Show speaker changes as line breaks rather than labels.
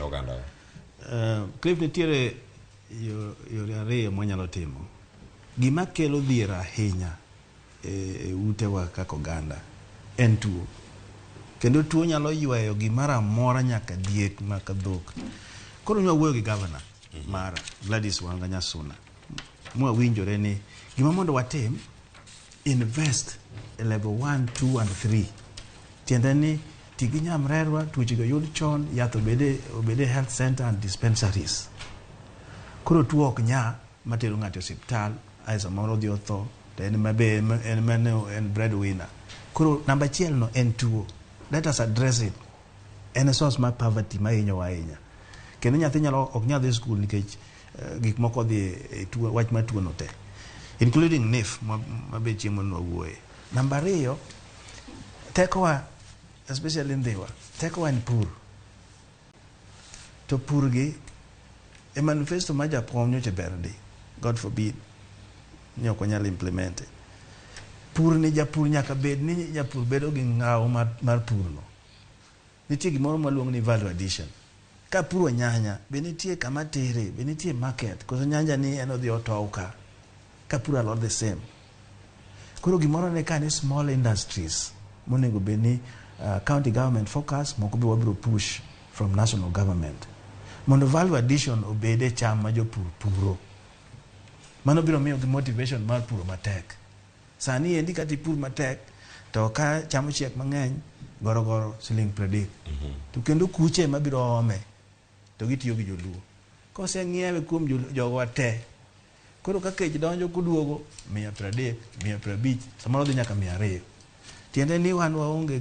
oganda.
Cliff nitiere yore ariyo mwanyalo timo. Gima kelo dhier ahinya e utewa kaka oganda en tuo. Kendo tuo nyalo ywayo gimara amora nyaka diek maka dhok. Koro nywa wuoyo gi governor mara Gladys Wanga Nyasuna. Mwawinjore ni gima mondo watim invest e level 1, 2 and 3. Tiende ni tigi nyamrerwa tuoche go yud chon, yath obede health center and dispensaries. Koro tuo ok nya matero ng'ato hospital, ai samoro dhi otho, to en breadwinner. Koro namba achiel no en tuo. Let us address it. En source mar poverty ma hinyo ahinya. Kendo nyathi ok nyal dhi skul nikech gik moko dhi tuo, wach ma tuo no te. Including NIF mabe chiemo no wuoye. Namba 2, tekowa especially ndhiwa, tekowa en pur. To pur gi e manifesto ma japuonj nyocha berdi, God forbid nyok onyal implement. Pur ni japur nyaka bed ni japur bedo gi ng'awo mar pur no. Nitie gimoro maluong ni value addition. Ka puro nyanya, be nitie kama tere, be nitie market, koso nyanja ni en odhi otow ka puro alot the same. Koro gimoro ne ka ni small industries monego be ni county government focus, moko be wabiro push from national government. Mondo value addition obede cham ma jopur puro. Mano biro miyo gi motivation mar puro matek. Sani endi kati pur matek, to ka cham chiek mang'eny, goro siling 30. To kendo kuche mabiro ome, to gitiyo gi joluo. Kose ng'iewe kuom jogo te, koro ka kech donjo kuduogo 130, 150, samoro dhi nyaka 200. Tiende ni wan waonge gi